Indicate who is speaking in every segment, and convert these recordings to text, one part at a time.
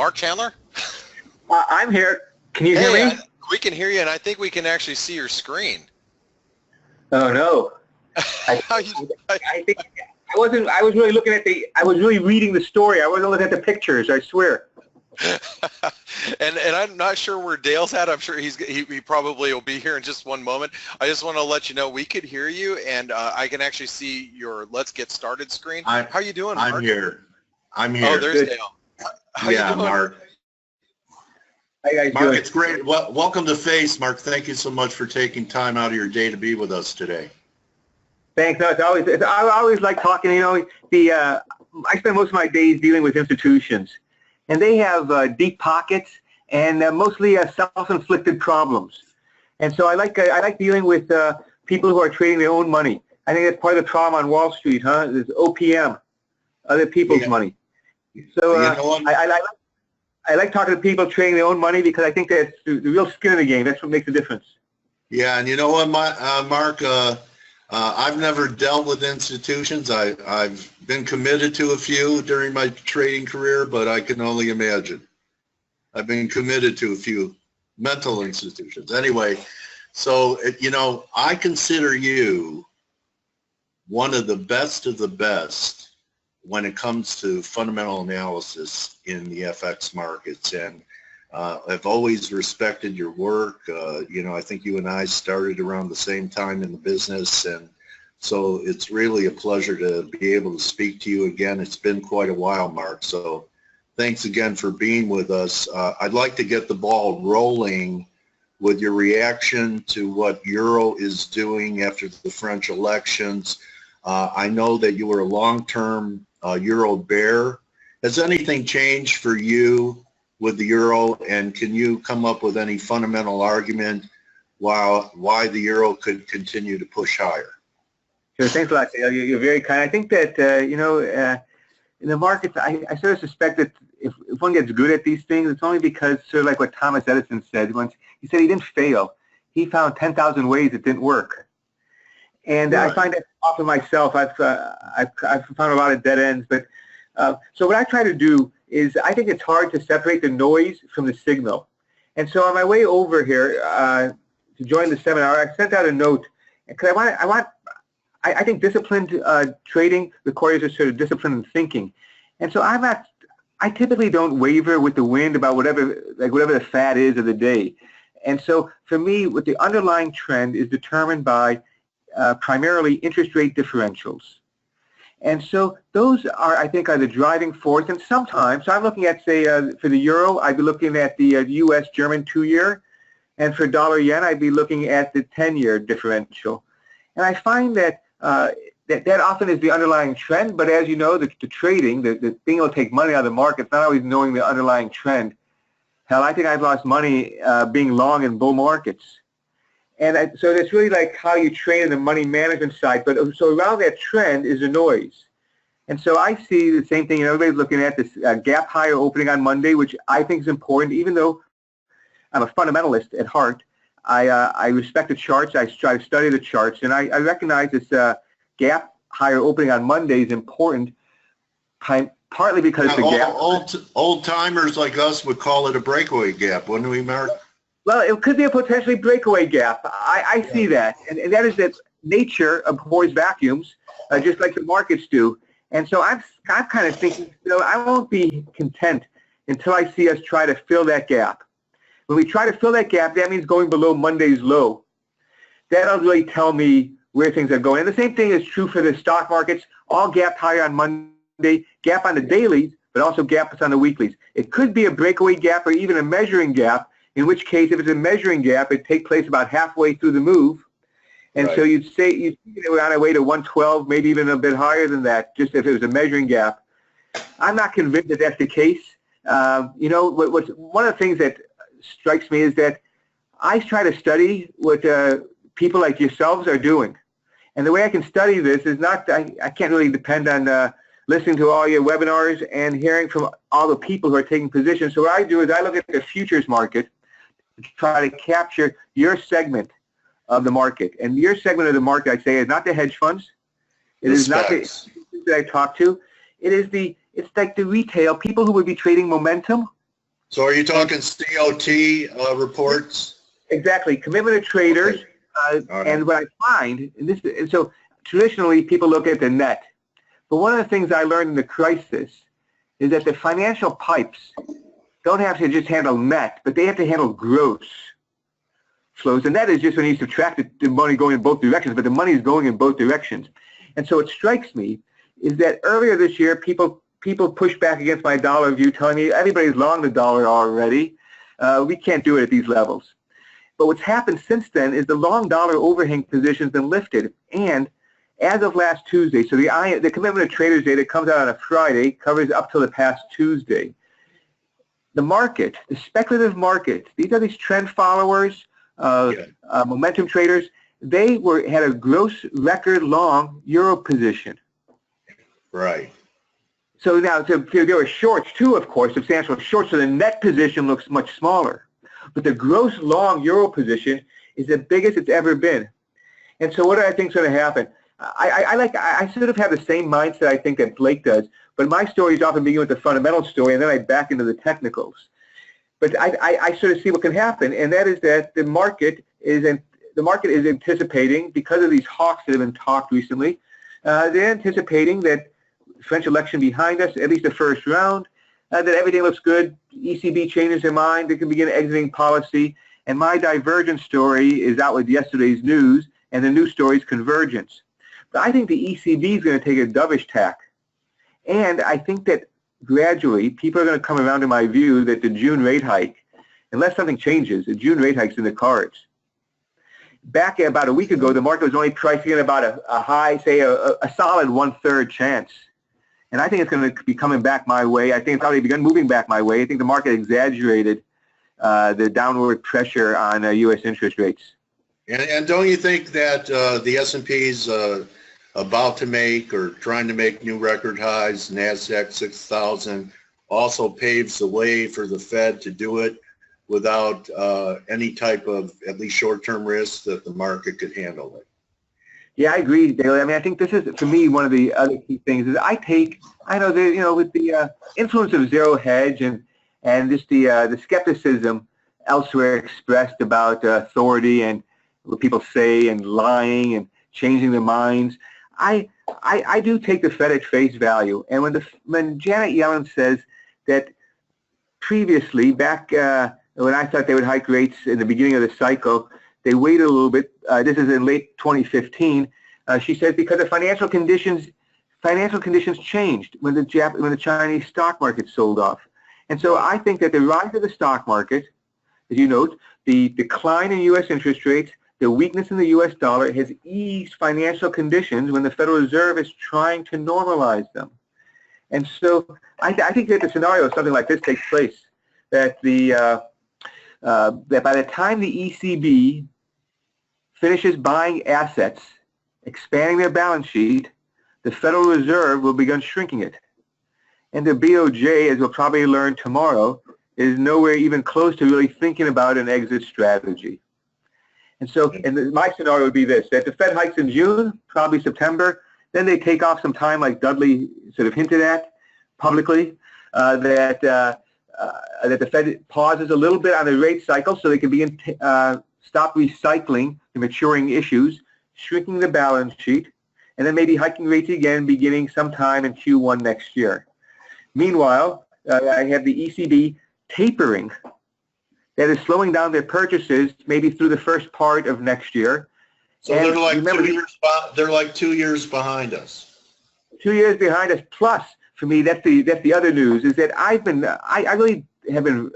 Speaker 1: Marc Chandler?
Speaker 2: I'm here. Can you hear me?
Speaker 1: We can hear you, and I think we can actually see your screen.
Speaker 2: Oh no! I think I wasn't. I was really looking at the. I was really reading the story. I wasn't looking at the pictures. I swear.
Speaker 1: and I'm not sure where Dale's at. I'm sure he probably will be here in just one moment. I just want to let you know we could hear you, and I can actually see your Let's Get Started screen. How are you doing, Marc?
Speaker 3: I'm here.
Speaker 1: Oh, there's Dale. How
Speaker 3: yeah,
Speaker 1: you doing?
Speaker 3: Marc.
Speaker 2: How you guys
Speaker 3: Marc,
Speaker 2: doing?
Speaker 3: it's great. Well, welcome to F.A.C.E, Marc. Thank you so much for taking time out of your day to be with us today.
Speaker 2: Thanks. No, I always like talking. You know, I spend most of my days dealing with institutions, and they have deep pockets and mostly self-inflicted problems. And so I like dealing with people who are trading their own money. I think that's part of the problem on Wall Street, huh? There's OPM, other people's money. So
Speaker 3: you know
Speaker 2: I like talking to people trading their own money because I think that's the real skin of the game. That's what makes a difference.
Speaker 3: Yeah, and you know what, Marc? I've never dealt with institutions. I've been committed to a few during my trading career, but I can only imagine. I've been committed to a few mental institutions. Anyway, so, you know, I consider you one of the best when it comes to fundamental analysis in the FX markets, and I've always respected your work. You know, I think you and I started around the same time in the business, and so it's really a pleasure to be able to speak to you again. It's been quite a while, Marc, so thanks again for being with us. I'd like to get the ball rolling with your reaction to what Euro is doing after the French elections. I know that you were a long-term Euro bear. Has anything changed for you with the Euro, and can you come up with any fundamental argument why the Euro could continue to push higher?
Speaker 2: Sure, thanks a lot, Dale. You're very kind. I think that, you know, in the markets, I sort of suspect that if one gets good at these things, it's only because, sort of like what Thomas Edison said once. He said he didn't fail. He found 10,000 ways it didn't work. And right. I find that often myself. I've found a lot of dead ends. But so what I try to do is I think it's hard to separate the noise from the signal. And so on my way over here to join the seminar, I sent out a note because I think disciplined trading requires a sort of disciplined thinking. And so I typically don't waver with the wind about whatever the fad is of the day. And so for me, what the underlying trend is determined by primarily interest rate differentials. And so those are, I think, are the driving force. And sometimes, so I'm looking at, say, for the Euro, I'd be looking at the U.S.-German 2-year. And for dollar-yen, I'd be looking at the 10-year differential. And I find that that often is the underlying trend. But as you know, the trading, the thing will take money out of the market. It's not always knowing the underlying trend. Hell, I think I've lost money being long in bull markets. And so it's really like how you trade in the money management side. But so around that trend is the noise. And so I see the same thing. Everybody's looking at this gap higher opening on Monday, which I think is important. Even though I'm a fundamentalist at heart, I respect the charts. I try to study the charts. And I recognize this gap higher opening on Monday is important, partly because the gap.
Speaker 3: Old timers like us would call it a breakaway gap, wouldn't we, Marc?
Speaker 2: Well, it could be a potentially breakaway gap. I see that, and that is that nature abhors vacuums, just like the markets do. And so I'm kind of thinking, you know, I won't be content until I see us try to fill that gap. When we try to fill that gap, that means going below Monday's low. That'll really tell me where things are going. And the same thing is true for the stock markets. All gapped higher on Monday, gap on the dailies, but also gaps on the weeklies. It could be a breakaway gap or even a measuring gap, in which case, if it's a measuring gap, it'd take place about halfway through the move. And right. So you'd say we're on our way to 112, maybe even a bit higher than that, just if it was a measuring gap. I'm not convinced that that's the case. You know, one of the things that strikes me is that I try to study what people like yourselves are doing. And the way I can study this is not, I can't really depend on listening to all your webinars and hearing from all the people who are taking positions. So what I do is I look at the futures market to try to capture your segment of the market. And your segment of the market, I say, is not the hedge funds. It is not the that I talk to. It's like the retail, people who would be trading momentum
Speaker 3: So are you talking COT reports?
Speaker 2: Exactly, commitment of traders.
Speaker 3: Okay. Right.
Speaker 2: And what I find, and so traditionally people look at the net, but one of the things I learned in the crisis is that the financial pipes don't have to just handle net, but they have to handle gross flows. And that is just when you subtract the money going in both directions, but the money is going in both directions. And so what strikes me is that earlier this year, people pushed back against my dollar view, telling me everybody's long the dollar already. We can't do it at these levels. But what's happened since then is the long dollar overhang position has been lifted. And as of last Tuesday, so the commitment of traders data comes out on a Friday, covers up till the past Tuesday. The market, the speculative market, these are these trend followers, momentum traders, they had a gross record long euro position.
Speaker 3: Right.
Speaker 2: So now there were shorts too, of course, substantial shorts, so the net position looks much smaller. But the gross long euro position is the biggest it's ever been. And so what do I think is going to happen? I sort of have the same mindset I think that Blake does, but my stories often begin with the fundamental story, and then I back into the technicals. But I sort of see what can happen, and that is that the market is anticipating, because of these hawks that have been talked recently, they're anticipating that French election behind us, at least the first round, that everything looks good. ECB changes their mind. They can begin exiting policy. And my divergence story is out with yesterday's news, and the news story is convergence. But I think the ECB is going to take a dovish tack. And I think that gradually people are going to come around to my view that the June rate hike, unless something changes, the June rate hike's in the cards. Back about a week ago, the market was only pricing in about a high, say a solid 1/3 chance. And I think it's going to be coming back my way. I think it's already begun moving back my way. I think the market exaggerated the downward pressure on U.S. interest rates.
Speaker 3: And don't you think that the S&P's about to make or trying to make new record highs, NASDAQ 6,000, also paves the way for the Fed to do it without any type of at least short-term risk that the market could handle it?
Speaker 2: Yeah, I agree, Dale. I mean, I think this is, for me, one of the other key things is I know that, with the influence of zero hedge and just the skepticism elsewhere expressed about authority and what people say and lying and changing their minds, I do take the Fed at face value. And when Janet Yellen says that previously, back when I thought they would hike rates in the beginning of the cycle, they waited a little bit. This is in late 2015. She says because the financial conditions changed when the Chinese stock market sold off. And so I think that the rise of the stock market, as you note, the decline in U.S. interest rates, the weakness in the U.S. dollar has eased financial conditions when the Federal Reserve is trying to normalize them. And so I think that the scenario, something like this takes place, that that by the time the ECB finishes buying assets, expanding their balance sheet, the Federal Reserve will begin shrinking it. And the BOJ, as we'll probably learn tomorrow, is nowhere even close to really thinking about an exit strategy. And so my scenario would be this, that the Fed hikes in June, probably September, then they take off some time like Dudley sort of hinted at publicly, that the Fed pauses a little bit on the rate cycle so they can begin stop recycling the maturing issues, shrinking the balance sheet, and then maybe hiking rates again beginning sometime in Q1 next year. Meanwhile, I have the ECB tapering, that is slowing down their purchases maybe through the first part of next year.
Speaker 3: So and they're like 2 years behind us.
Speaker 2: 2 years behind us. Plus, for me, that's the other news, is that I really have been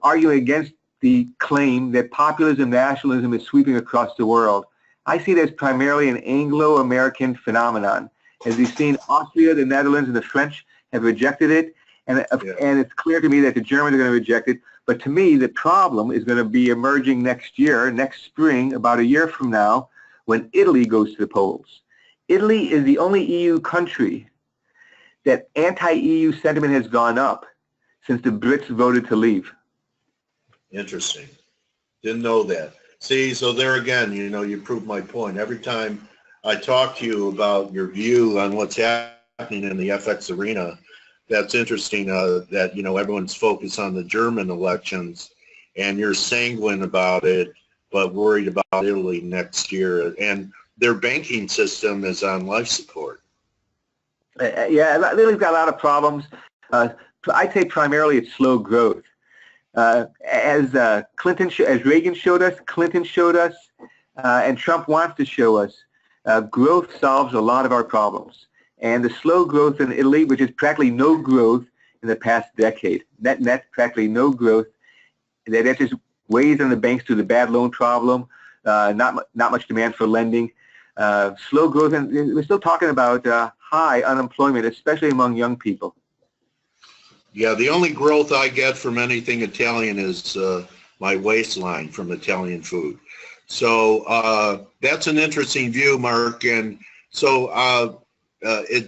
Speaker 2: arguing against the claim that populism, nationalism is sweeping across the world. I see it as primarily an Anglo-American phenomenon. As we've seen, Austria, the Netherlands, and the French have rejected it, and it's clear to me that the Germans are going to reject it. But to me, the problem is going to be emerging next year, next spring, about a year from now, when Italy goes to the polls. Italy is the only EU country that anti-EU sentiment has gone up since the Brits voted to leave.
Speaker 3: Interesting. Didn't know that. See, so there again, you proved my point. Every time I talk to you about your view on what's happening in the FX arena, that's interesting that, you know, everyone's focused on the German elections and you're sanguine about it, but worried about Italy next year. And their banking system is on life support.
Speaker 2: Yeah, Italy's got a lot of problems. I'd say primarily it's slow growth. As Reagan showed us, Clinton showed us, and Trump wants to show us, growth solves a lot of our problems. And the slow growth in Italy, which is practically no growth in the past decade, net practically no growth, that just weighs on the banks to the bad loan problem, not much demand for lending, slow growth, and we're still talking about high unemployment, especially among young people.
Speaker 3: Yeah, the only growth I get from anything Italian is my waistline from Italian food. So that's an interesting view, Mark. And so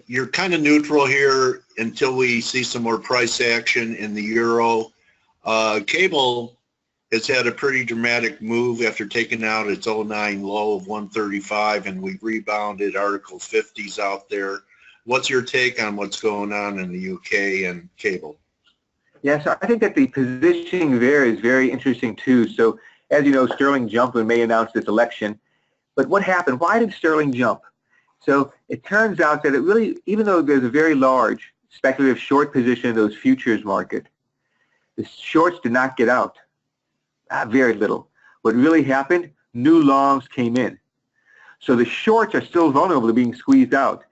Speaker 3: you're kind of neutral here until we see some more price action in the euro. Cable has had a pretty dramatic move after taking out its 09 low of 135, and we've rebounded. Article 50's out there. What's your take on what's going on in the UK and cable?
Speaker 2: Yes, I think that the positioning there is very interesting too. So as you know, sterling jumped when May announced its election. But what happened? Why did sterling jump? So it turns out that it really, even though there's a very large speculative short position in those futures market, the shorts did not get out. Very little. What really happened? New longs came in. So the shorts are still vulnerable to being squeezed out.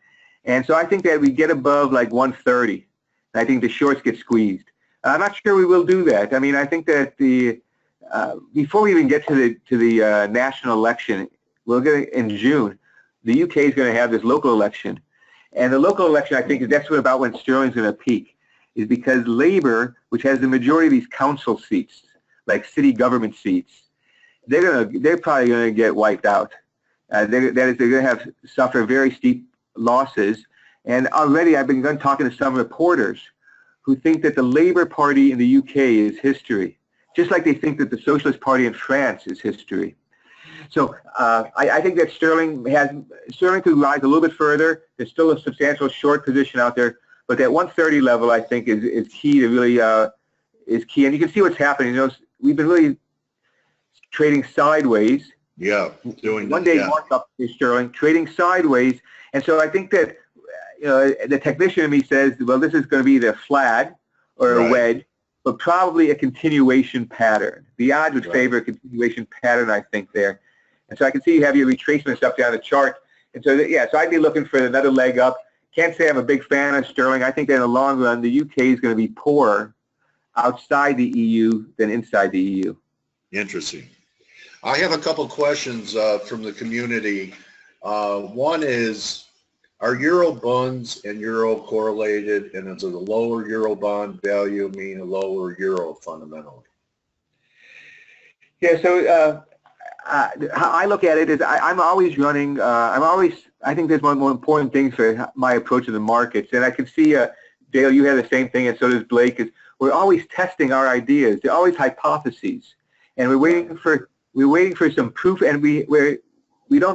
Speaker 2: And so I think that we get above like 130. I think the shorts get squeezed. I'm not sure we will do that. I mean, I think that before we even get to the national election, we'll get in June. The UK is going to have this local election, and the local election, I think, that's about when sterling's going to peak, is because Labour, which has the majority of these council seats, like city government seats, they're probably going to get wiped out. They're going to suffer very steep losses. And already I've begun talking to some reporters who think that the Labour Party in the UK is history, just like they think that the Socialist Party in France is history. So I think that sterling could rise a little bit further. There's still a substantial short position out there, but that 130 level I think is key to really is key. And you can see what's happening. You know, we've been really trading sideways.
Speaker 3: Yeah, doing
Speaker 2: one day markup is sterling, trading sideways, and so I think that the technician in me says, well, this is going to be the flag or a wedge, but probably a continuation pattern. The odds would favor a continuation pattern, I think, there. And so I can see you have your retracement stuff down the chart. And so, so I'd be looking for another leg up. Can't say I'm a big fan of sterling. I think that in the long run, the UK is going to be poorer outside the EU than inside the EU.
Speaker 3: Interesting. I have a couple questions from the community. One is, are euro bonds and euro correlated, and does a lower euro bond value mean a lower euro fundamentally?
Speaker 2: Yeah, so how I look at it is I'm always running, I think there's one of the more important things for my approach to the markets, and I can see, Dale, you have the same thing, and so does Blake, is we're always testing our ideas. They're always hypotheses, and we're waiting for some proof, and we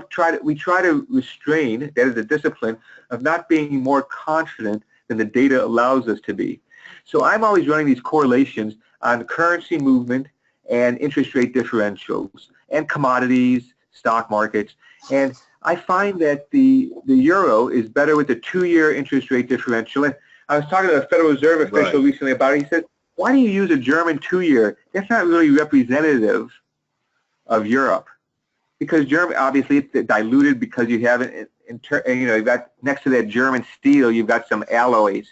Speaker 2: try to restrain, that is a discipline, of not being more confident than the data allows us to be. So I'm always running these correlations on currency movement and interest rate differentials and commodities, stock markets, and I find that the euro is better with the 2-year interest rate differential. And I was talking to a Federal Reserve official recently about it. He said, why do you use a German 2-year? That's not really representative of Europe. Because Germany, obviously, it's diluted because you have it, you've got next to that German steel, you've got some alloys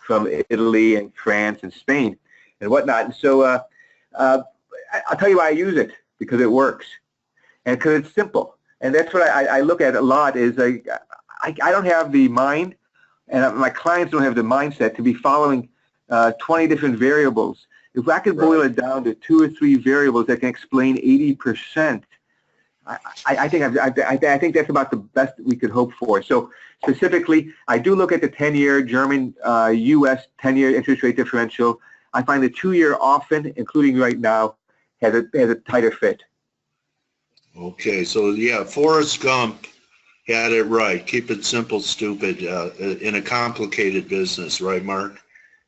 Speaker 2: from Italy and France and Spain and whatnot. And so I'll tell you why I use it, because it works and because it's simple. And that's what I look at a lot is I don't have the mind, and my clients don't have the mindset to be following 20 different variables. If I could boil it down to 2 or 3 variables that can explain 80%, I think that's about the best we could hope for. So specifically, I do look at the 10-year German U.S. 10-year interest rate differential. I find the 2-year often, including right now, has a tighter fit.
Speaker 3: Okay, so yeah, Forrest Gump had it right. Keep it simple, stupid, in a complicated business, right, Mark?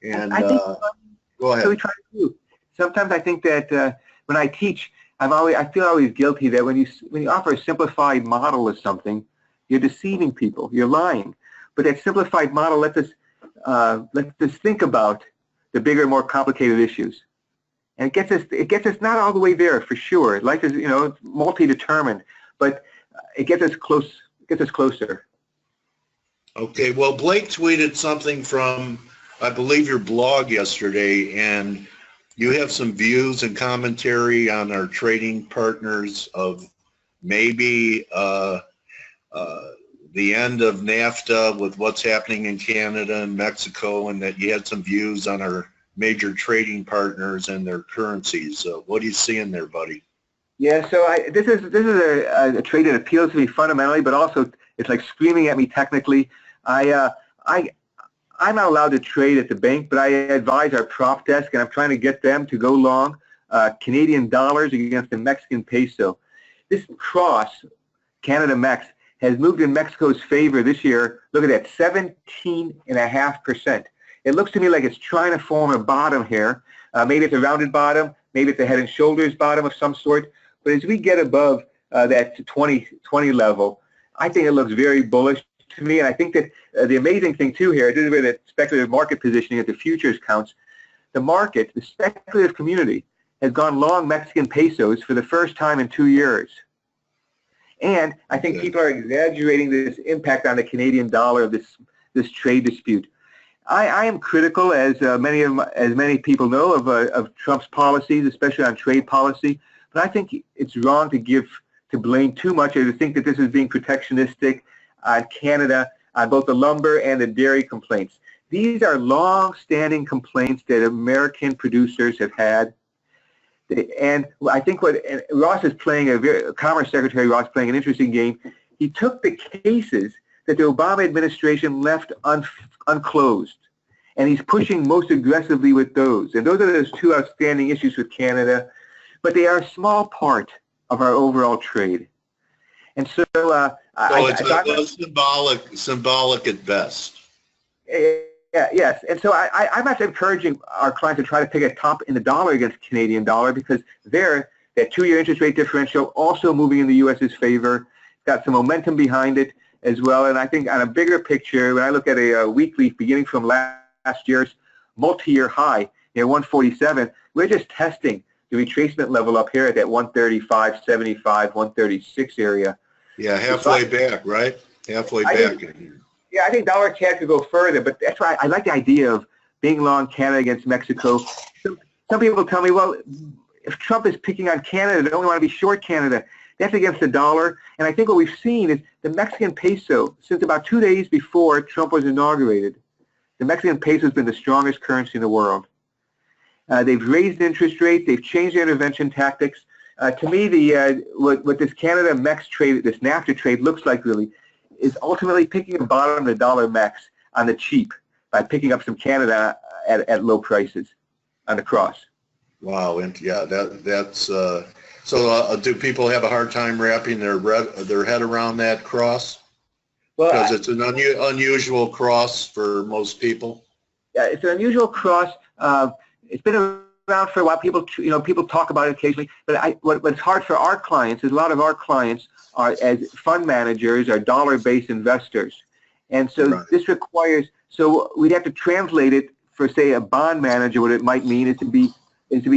Speaker 3: And
Speaker 2: I think
Speaker 3: go ahead.
Speaker 2: so we try to do. Sometimes I think that when I teach, I feel always guilty that when you offer a simplified model of something, you're deceiving people, you're lying. But that simplified model lets us think about the bigger, more complicated issues, and it gets us not all the way there for sure. Life is multi-determined, but it gets us close. It gets us closer.
Speaker 3: Okay. Well, Blake tweeted something from, I believe, your blog yesterday, and you have some views and commentary on our trading partners of maybe the end of NAFTA with what's happening in Canada and Mexico, and that you had some views on our major trading partners and their currencies. What are you seeing there, buddy?
Speaker 2: Yeah, so this is a trade that appeals to me fundamentally, but also it's like screaming at me technically. I'm not allowed to trade at the bank, but I advise our prop desk, and I'm trying to get them to go long Canadian dollars against the Mexican peso. This cross, Canada-Mex, has moved in Mexico's favor this year. Look at that, 17.5%. It looks to me like it's trying to form a bottom here. Maybe it's a rounded bottom, maybe it's a head and shoulders bottom of some sort. But as we get above that 20 level, I think it looks very bullish to me. And I think that the amazing thing too here, this is where the speculative market positioning at the futures counts. The market, the speculative community, has gone long Mexican pesos for the first time in 2 years. And I think people are exaggerating this impact on the Canadian dollar of this trade dispute. I am critical, as many people know, of Trump's policies, especially on trade policy. But I think it's wrong to blame too much or to think that this is being protectionistic on Canada, on both the lumber and the dairy complaints. These are long-standing complaints that American producers have had. And I think Ross is playing Commerce Secretary Ross playing an interesting game. He took the cases that the Obama administration left unclosed, and he's pushing most aggressively with those. And those are those two outstanding issues with Canada, but they are a small part of our overall trade. And so,
Speaker 3: it's symbolic at best.
Speaker 2: Yes, and so I'm actually encouraging our clients to try to pick a top in the dollar against Canadian dollar, because that 2-year interest rate differential also moving in the U.S.'s favor. It's got some momentum behind it as well. And I think on a bigger picture, when I look at a weekly beginning from last year's multi-year high, 147, we're just testing the retracement level up here at that 135.75, 136 area.
Speaker 3: Yeah, halfway back, right? Halfway back.
Speaker 2: Yeah, I think dollar CAD could go further, but that's why I like the idea of being long Canada against Mexico. Some people tell me, well, if Trump is picking on Canada, they only want to be short Canada. That's against the dollar. And I think what we've seen is the Mexican peso, since about 2 days before Trump was inaugurated, the Mexican peso has been the strongest currency in the world. They've raised interest rates. They've changed their intervention tactics. To me, what this Canada-Mex trade, this NAFTA trade looks like really, is ultimately picking a bottom of the dollar Mex on the cheap by picking up some Canada at low prices on the cross.
Speaker 3: Wow, and yeah, that's so. Do people have a hard time wrapping their head around that cross? Well, because it's an unusual cross for most people.
Speaker 2: Yeah, it's an unusual cross. It's been around for a while. People talk about it occasionally. But what's hard for our clients is a lot of our clients are, as fund managers, are dollar-based investors, and so this requires. So we'd have to translate it for, say, a bond manager. What it might mean is to be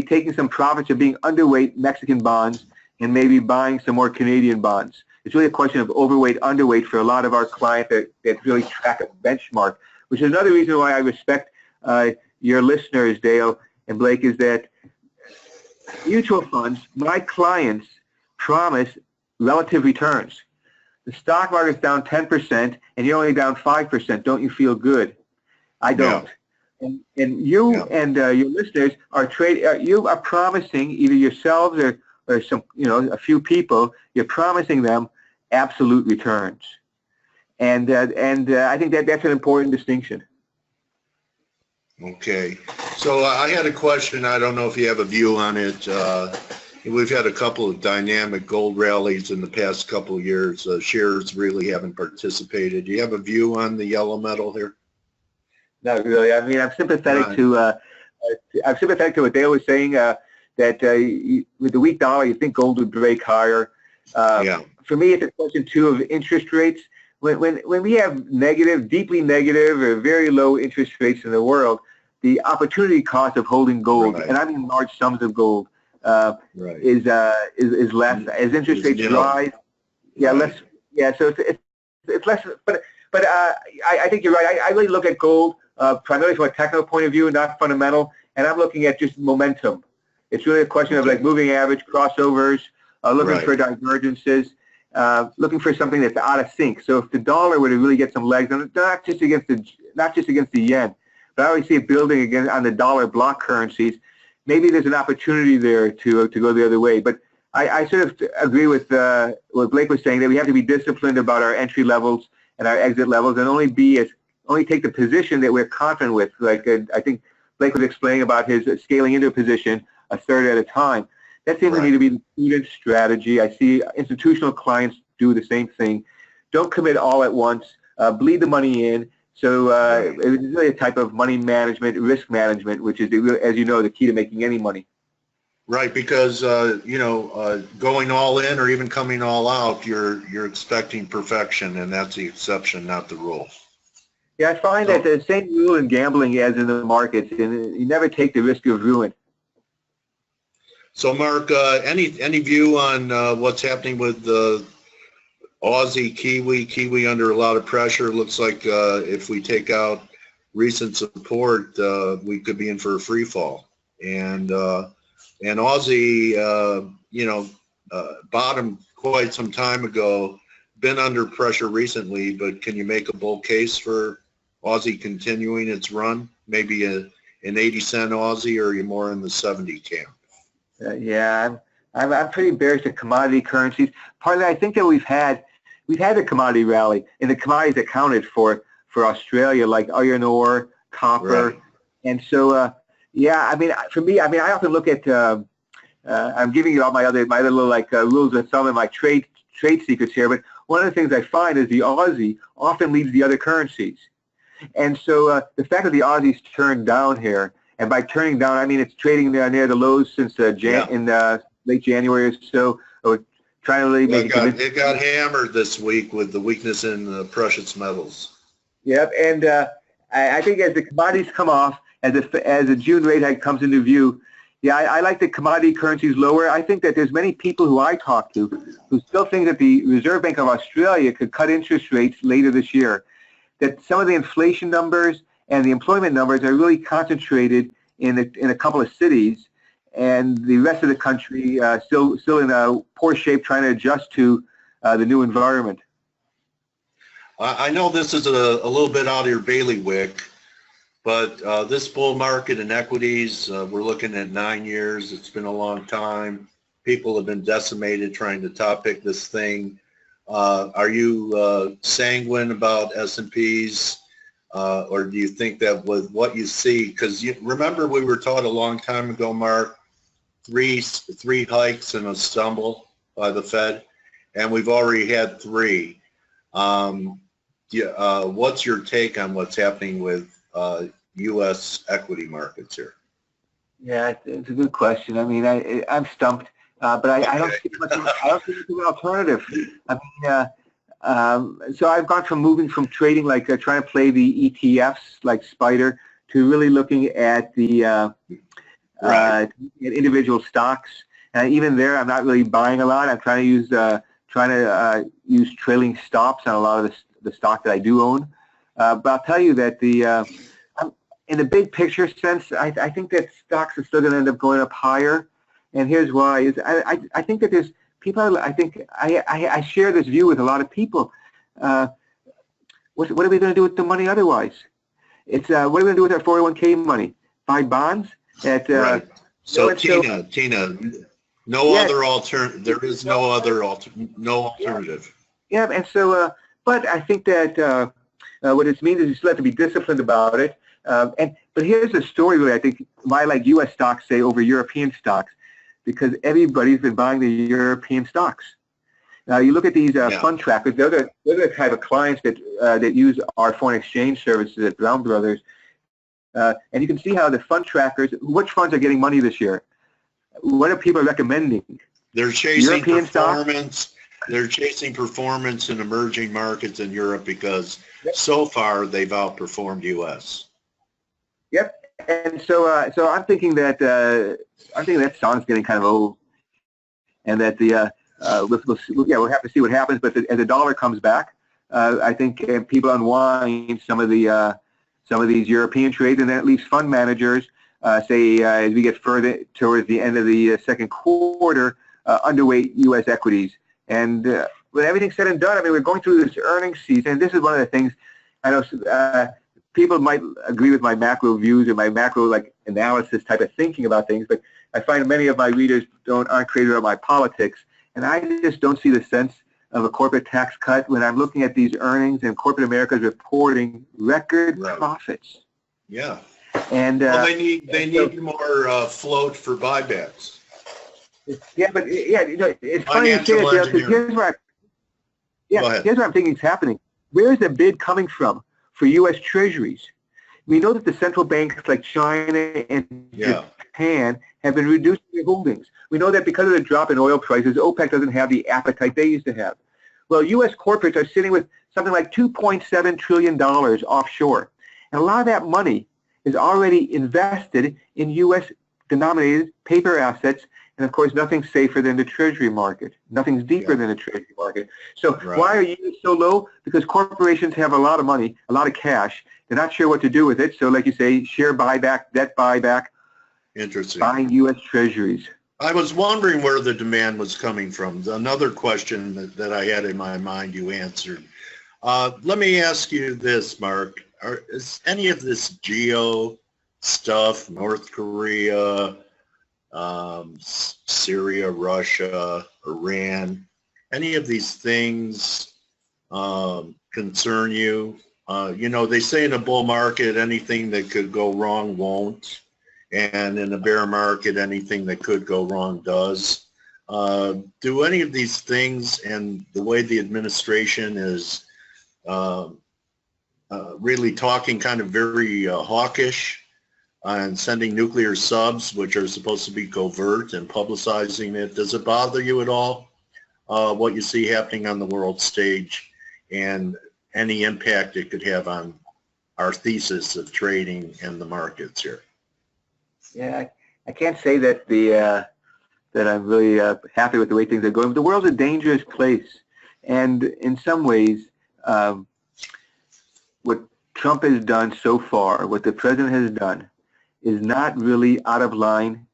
Speaker 2: taking some profits of being underweight Mexican bonds and maybe buying some more Canadian bonds. It's really a question of overweight, underweight for a lot of our clients that really track a benchmark, which is another reason why I respect your listeners, Dale and Blake, is that mutual funds, my clients, promise relative returns. The stock market's down 10% and you're only down 5%. Don't you feel good? I don't. No. And you and your listeners are you are promising either yourselves or some a few people. You're promising them absolute returns, and I think that's an important distinction.
Speaker 3: Okay, so I had a question. I don't know if you have a view on it. We've had a couple of dynamic gold rallies in the past couple of years. Shares really haven't participated. Do you have a view on the yellow metal here?
Speaker 2: Not really. I mean, I'm sympathetic to what Dale was saying. That with the weak dollar, you think gold would break higher.
Speaker 3: Yeah.
Speaker 2: For me, it's a question too of interest rates. When we have negative, deeply negative, or very low interest rates in the world, the opportunity cost of holding gold,
Speaker 3: Right.
Speaker 2: and I mean large sums of gold,
Speaker 3: Right.
Speaker 2: is less as interest rates rise. Yeah,
Speaker 3: Right.
Speaker 2: less. Yeah, so it's less. But I think you're right. I really look at gold primarily from a technical point of view, not fundamental, and I'm looking at just momentum. It's really a question of like moving average, crossovers, looking for divergences, looking for something that's out of sync. So if the dollar were to really get some legs, and not just against the yen, but I always see it building again on the dollar block currencies, maybe there's an opportunity there to go the other way. But I sort of agree with what Blake was saying, that we have to be disciplined about our entry levels and our exit levels, and only take the position that we're confident with. Like I think Blake was explaining about his scaling into a position a third at a time. That seems to me to be the prudent strategy. I see institutional clients do the same thing. Don't commit all at once. Bleed the money in. So it's really a type of money management, risk management, which is, as you know, the key to making any money.
Speaker 3: Right, because going all in or even coming all out, you're expecting perfection, and that's the exception, not the rule.
Speaker 2: Yeah, I find that the same rule in gambling as in the markets, and you never take the risk of ruin.
Speaker 3: So, Mark, any view on what's happening with Aussie, Kiwi under a lot of pressure? Looks like if we take out recent support, we could be in for a free fall. And Aussie, bottomed quite some time ago, been under pressure recently, but can you make a bull case for Aussie continuing its run? Maybe an 80-cent Aussie, or are you more in the 70 camp?
Speaker 2: Yeah, I'm pretty bearish at commodity currencies. Partly, I think that we've had a commodity rally, and the commodities accounted for Australia, like iron ore, copper, and so yeah. I mean, for me, I often look at. I'm giving you all my other little like rules of thumb and my trade secrets here, but one of the things I find is the Aussie often leads the other currencies, and so the fact that the Aussie's turned down here. And by turning down, I mean it's trading near the lows since in late January or so. Or trying to really make
Speaker 3: it got hammered this week with the weakness in precious metals.
Speaker 2: Yep, and I think as the commodities come off, as the June rate hike comes into view, yeah, I like the commodity currencies lower. I think that there's many people who I talk to who still think that the Reserve Bank of Australia could cut interest rates later this year. That some of the inflation numbers and the employment numbers are really concentrated in a couple of cities, and the rest of the country still in a poor shape, trying to adjust to the new environment.
Speaker 3: I know this is a little bit out of your bailiwick, but this bull market in equities, we're looking at 9 years. It's been a long time. People have been decimated trying to top pick this thing. Are you sanguine about S&Ps? Or do you think that with what you see, because you remember we were taught a long time ago, Mark, three hikes and a stumble by the Fed, and we've already had 3. What's your take on what's happening with U.S. equity markets here? Yeah,
Speaker 2: it's a good question. I mean, I'm stumped, but I don't see much of an alternative. I mean. So I've gone from moving from trading, like trying to play the ETFs like Spider, to really looking at the at individual stocks. And even there, I'm not really buying a lot. I'm trying to use trailing stops on a lot of the stock that I do own. But I'll tell you that in the big picture sense, I think that stocks are still going to end up going up higher. And here's why: I think that there's people. I think I share this view with a lot of people. What are we going to do with the money otherwise? It's what are we going to do with our 401k money? Buy bonds at.
Speaker 3: So Tina, no other alternative. There is no other alternative.
Speaker 2: Yeah, and so, but I think that what it means is you still have to be disciplined about it. But here's the story really, I think, why I like U.S. stocks, say, over European stocks, because everybody's been buying the European stocks. Now, you look at these fund trackers, they're the type of clients that use our foreign exchange services at Brown Brothers. And you can see how the fund trackers, which funds are getting money this year? What are people recommending?
Speaker 3: They're chasing
Speaker 2: European
Speaker 3: performance.
Speaker 2: stocks?
Speaker 3: They're chasing performance in emerging markets in Europe because so far they've outperformed U.S.
Speaker 2: Yep. And so, so I'm thinking that song's getting kind of old, and that we'll have to see what happens. But as the dollar comes back, I think people unwind some of these European trades, and that leaves fund managers, say as we get further towards the end of the second quarter, underweight U.S. equities. And with everything said and done, I mean, we're going through this earnings season. This is one of the things I know people might agree with my macro views or my macro analysis type of thinking about things, but I find many of my readers aren't crazy about my politics, and I just don't see the sense of a corporate tax cut when I'm looking at these earnings and corporate America is reporting record profits.
Speaker 3: Yeah.
Speaker 2: And
Speaker 3: well, they need more float for buybacks.
Speaker 2: Yeah, but it's funny you say that, because here's what I'm thinking is happening. Where is the bid coming from for U.S. Treasuries? We know that the central banks like China and Japan have been reducing their holdings. We know that because of the drop in oil prices, OPEC doesn't have the appetite they used to have. Well, U.S. corporates are sitting with something like $2.7 trillion offshore. And a lot of that money is already invested in U.S. denominated paper assets. And of course, nothing's safer than the Treasury market. Nothing's deeper than the Treasury market. So why are yields so low? Because corporations have a lot of money, a lot of cash. They're not sure what to do with it. So like you say, share buyback, debt buyback.
Speaker 3: Interesting.
Speaker 2: Buying U.S. Treasuries.
Speaker 3: I was wondering where the demand was coming from. Another question that I had in my mind you answered. Let me ask you this, Mark. Is any of this geo stuff, North Korea, Syria, Russia, Iran, any of these things concern you? They say in a bull market, anything that could go wrong won't. And in a bear market, anything that could go wrong does. Do any of these things and the way the administration is really talking kind of very hawkish and sending nuclear subs, which are supposed to be covert, and publicizing it, does it bother you at all, what you see happening on the world stage and any impact it could have on our thesis of trading and the markets here?
Speaker 2: Yeah, I can't say that that I'm really happy with the way things are going. But the world's a dangerous place, and in some ways, what Trump has done so far, what the president has done, is not really out of line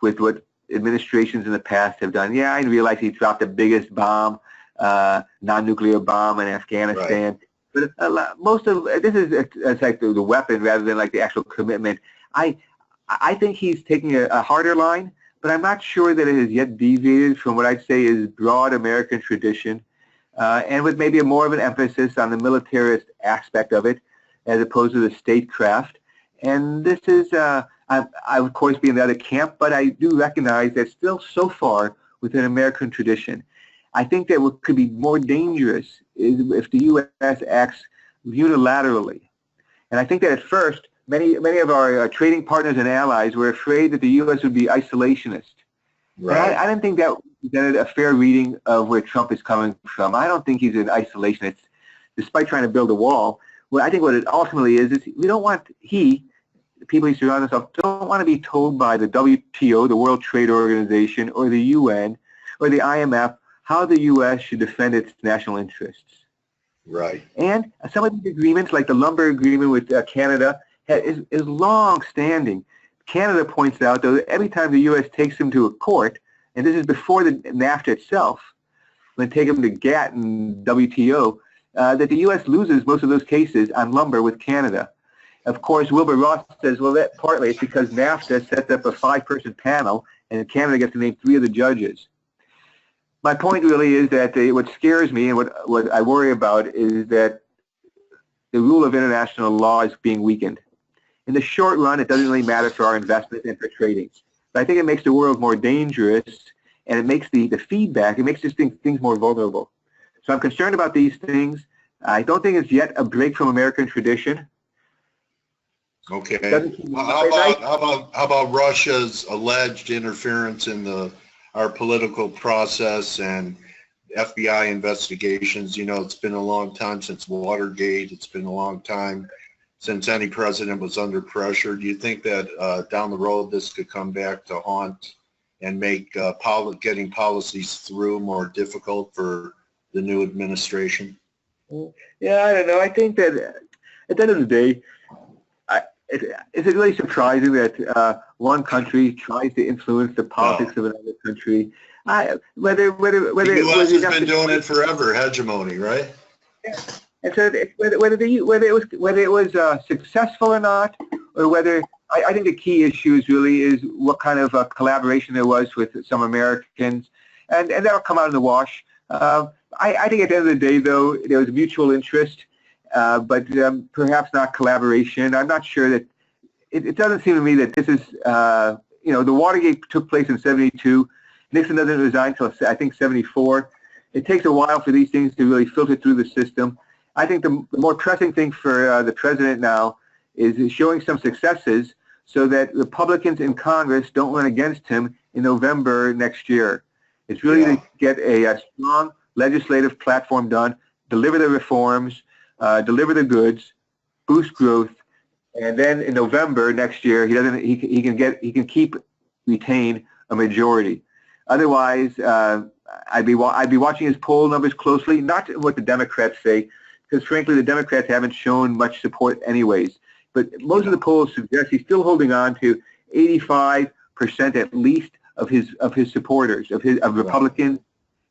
Speaker 2: with what administrations in the past have done. Yeah, I realize he dropped the biggest bomb, non-nuclear bomb in Afghanistan. Right. But most of this is it's like the weapon rather than like the actual commitment. I think he's taking a harder line, but I'm not sure that it has yet deviated from what I'd say is broad American tradition, and with maybe more of an emphasis on the militarist aspect of it as opposed to the statecraft. And this is, I of course be in the other camp, but I do recognize that still so far within American tradition. I think that what could be more dangerous is if the U.S. acts unilaterally. And I think that at first, many of our trading partners and allies were afraid that the U.S. would be isolationist. Right. I didn't think that presented a fair reading of where Trump is coming from. I don't think he's an isolationist, despite trying to build a wall. Well, I think what it ultimately is we don't want the people he surrounds himself, don't want to be told by the WTO, the World Trade Organization, or the UN, or the IMF, how the U.S. should defend its national interests.
Speaker 3: Right.
Speaker 2: And some of these agreements, like the lumber agreement with Canada, is long-standing. Canada points out, though, that every time the U.S. takes them to a court, and this is before the NAFTA itself, when they take them to GATT and WTO, that the U.S. loses most of those cases on lumber with Canada. Of course, Wilbur Ross says, well, that partly it's because NAFTA sets up a 5-person panel, and Canada gets to name 3 of the judges. My point really is that what scares me and what I worry about is that the rule of international law is being weakened. In the short run, it doesn't really matter for our investment and for trading. But I think it makes the world more dangerous, and it makes the feedback, it makes these things more vulnerable. So I'm concerned about these things. I don't think it's yet a break from American tradition.
Speaker 3: Okay.
Speaker 2: Doesn't keep me up
Speaker 3: How
Speaker 2: at night.
Speaker 3: about Russia's alleged interference in our political process and FBI investigations? You know, it's been a long time since Watergate. It's been a long time since any president was under pressure. Do you think that down the road this could come back to haunt and make getting policies through more difficult for the new administration?
Speaker 2: Yeah, I don't know. I think that at the end of the day, it's really surprising that one country tries to influence the politics of another country. Whether
Speaker 3: The U.S. has been doing it forever, hegemony, right?
Speaker 2: And so whether it was successful or not, or whether I think the key issue really is what kind of collaboration there was with some Americans, and that'll come out in the wash. I think at the end of the day, though, there was mutual interest, but perhaps not collaboration. I'm not sure that it doesn't seem to me that this is the Watergate took place in '72. Nixon doesn't resign until I think '74. It takes a while for these things to really filter through the system. I think the more pressing thing for the president now is showing some successes so that Republicans in Congress don't run against him in November next year. It's really to get a strong legislative platform done, deliver the reforms, deliver the goods, boost growth, and then in November next year he can retain a majority. Otherwise, I'd be watching his poll numbers closely, not what the Democrats say, because frankly the Democrats haven't shown much support anyways. But most of the polls suggest he's still holding on to 85% at least of his supporters, of Republicans.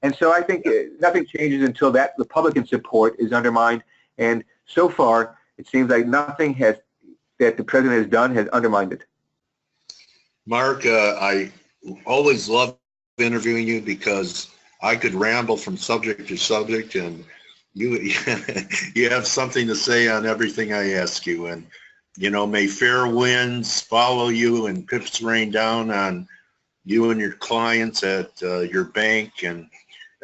Speaker 2: And so I think nothing changes until that Republican support is undermined. And so far, it seems like nothing that the president has done has undermined it.
Speaker 3: Mark, I always love interviewing you because I could ramble from subject to subject, and you have something to say on everything I ask you. And may fair winds follow you and pips rain down on you and your clients at your bank. And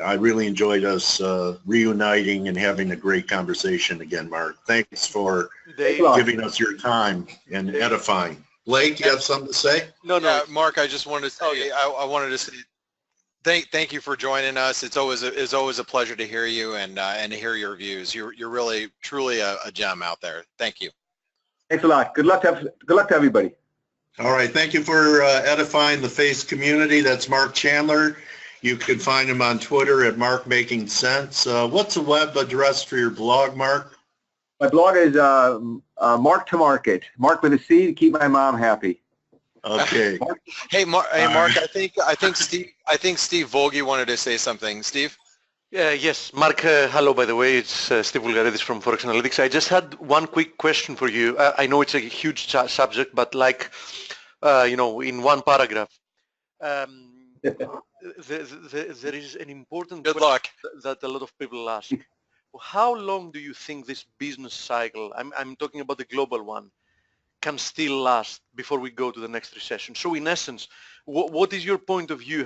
Speaker 3: I really enjoyed us reuniting and having a great conversation again, Mark. Thanks for giving us your time and edifying. Blake, you have something to say?
Speaker 1: No. Mark, I just wanted to say, I wanted to say thank you for joining us. It's always a pleasure to hear you and to hear your views. You're really truly a gem out there. Thank you.
Speaker 2: Thanks a lot. Good luck to everybody.
Speaker 3: All right. Thank you for edifying the F.A.C.E community. That's Marc Chandler. You can find him on Twitter at Mark Making Sense. What's the web address for your blog, Mark?
Speaker 2: My blog is Mark to Market. Mark with a C to keep my mom happy.
Speaker 3: Okay.
Speaker 1: Hey, Mark. I think Steve Volge wanted to say something. Steve.
Speaker 4: Yes, Mark. Hello. By the way, it's Steve Vulgaridis from ForexAnalytix. I just had one quick question for you. I know it's a huge subject, but in one paragraph, there is an important question that a lot of people ask. How long do you think this business cycle, I'm talking about the global one, can still last before we go to the next recession? So in essence, what is your point of view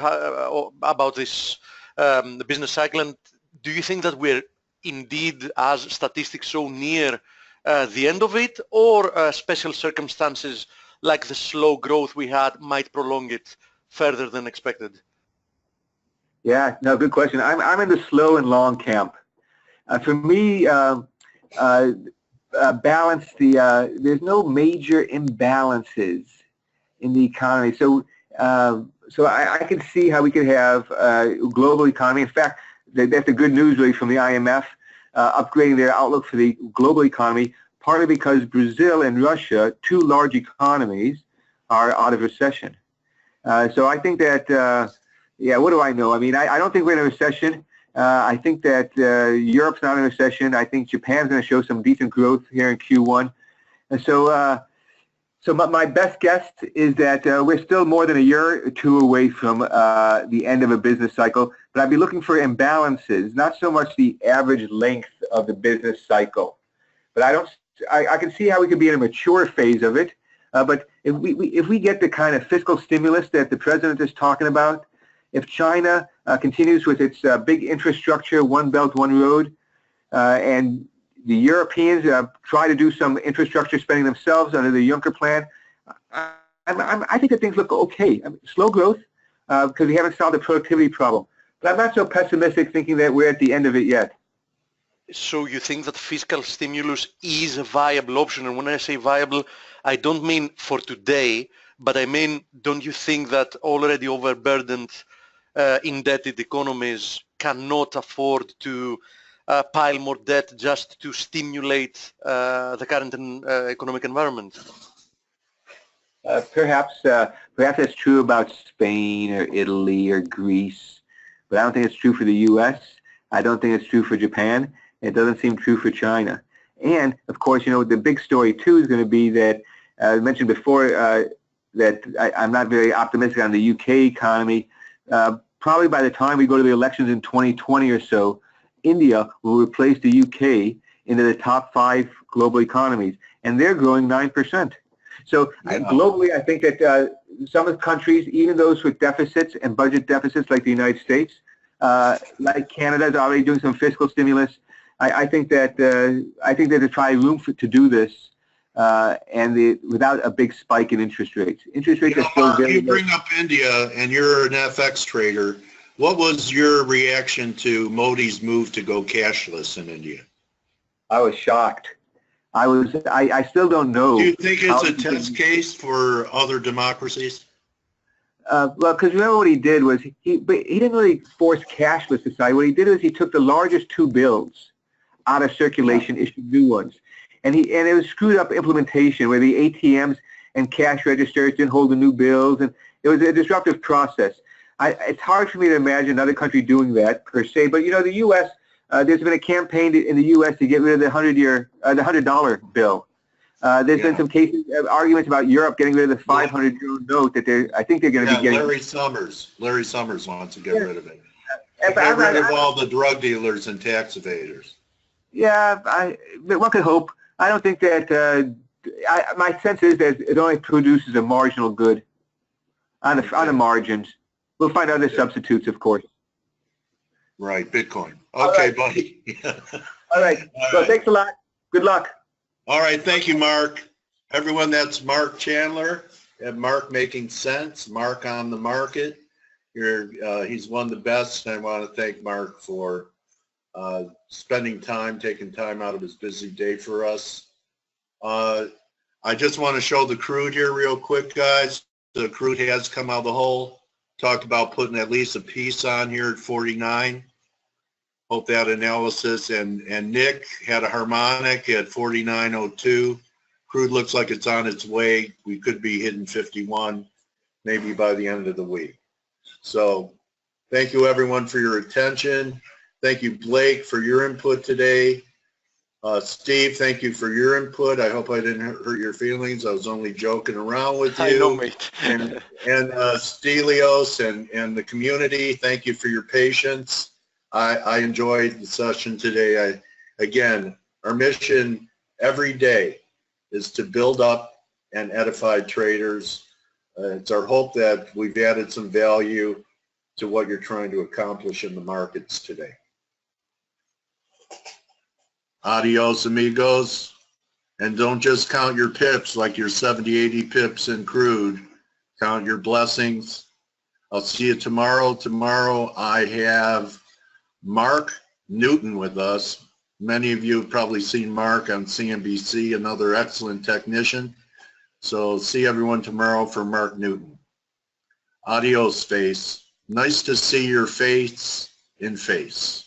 Speaker 4: about this the business cycle, and do you think that we're indeed, as statistics show, near the end of it, or special circumstances like the slow growth we had might prolong it further than expected?
Speaker 2: Yeah, no, good question. I'm in the slow and long camp. For me, there's no major imbalances in the economy. So I can see how we could have a global economy. In fact, that's the good news really from the IMF, upgrading their outlook for the global economy, partly because Brazil and Russia, two large economies, are out of recession. So I think that, what do I know? I mean, I don't think we're in a recession. I think that Europe's not in a recession. I think Japan's going to show some decent growth here in Q1. And so my best guess is that we're still more than a year or two away from the end of a business cycle. But I'd be looking for imbalances, not so much the average length of the business cycle. But I can see how we could be in a mature phase of it. But if we get the kind of fiscal stimulus that the president is talking about, if China continues with its big infrastructure, one belt, one road, and the Europeans try to do some infrastructure spending themselves under the Juncker plan. I think that things look okay. I mean, slow growth because we haven't solved the productivity problem. But I'm not so pessimistic thinking that we're at the end of it yet.
Speaker 4: So you think that fiscal stimulus is a viable option? And when I say viable, I don't mean for today, but I mean, don't you think that already overburdened, indebted economies cannot afford to pile more debt just to stimulate the current economic environment?
Speaker 2: Perhaps that's true about Spain or Italy or Greece, but I don't think it's true for the U.S. I don't think it's true for Japan. It doesn't seem true for China. And, of course, the big story, too, is going to be that I mentioned before that I'm not very optimistic on the UK economy. Probably by the time we go to the elections in 2020 or so, India will replace the UK into the top 5 global economies, and they're growing 9%. So globally, I think that some of the countries, even those with deficits and budget deficits like the United States, like Canada is already doing some fiscal stimulus. I think that there's probably room to do this, without a big spike in interest rates. Interest rates are still very low.
Speaker 3: You bring up India, and you're an FX trader. What was your reaction to Modi's move to go cashless in India?
Speaker 2: I was shocked. I still don't know.
Speaker 3: Do you think it's a test case for other democracies?
Speaker 2: Well, because remember what he did was he didn't really force cashless society. What he did was he took the largest 2 bills out of circulation, issued new ones, and it was screwed up implementation where the ATMs and cash registers didn't hold the new bills, and it was a disruptive process. It's hard for me to imagine another country doing that per se, but the U.S. There's been a campaign in the U.S. to get rid of the $100 bill. There's been some cases, arguments about Europe getting rid of the 500 euro note that I think they're going to be getting.
Speaker 3: Larry Summers wants to get rid of it. Get rid of all the drug dealers and tax evaders. Yeah,
Speaker 2: one could hope. I don't think that. My sense is that it only produces a marginal good on the margins. We'll find other substitutes, of course.
Speaker 3: Right, Bitcoin. Okay, right, buddy.
Speaker 2: All right. Well, thanks a lot. Good luck.
Speaker 3: All right, thank you, Mark. Everyone, that's Marc Chandler at Mark Making Sense, Mark on the Market. He's one of the best, and I want to thank Mark for taking time out of his busy day for us. I just want to show the crude here real quick, guys. The crude has come out of the hole. Talked about putting at least a piece on here at 49. Hope that analysis, and Nick had a harmonic at 49.02. Crude looks like it's on its way. We could be hitting 51 maybe by the end of the week. So thank you everyone for your attention. Thank you, Blake, for your input today. Steve, thank you for your input. I hope I didn't hurt your feelings. I was only joking around with you.
Speaker 4: I know, mate.
Speaker 3: and Stelios and the community, thank you for your patience. I enjoyed the session today. Again, our mission every day is to build up and edify traders. It's our hope that we've added some value to what you're trying to accomplish in the markets today. Adios, amigos. And don't just count your pips like your 70, 80 pips in crude. Count your blessings. I'll see you tomorrow. Tomorrow I have Mark Newton with us. Many of you have probably seen Mark on CNBC, another excellent technician. So see everyone tomorrow for Mark Newton. Adios, face. Nice to see your face in face.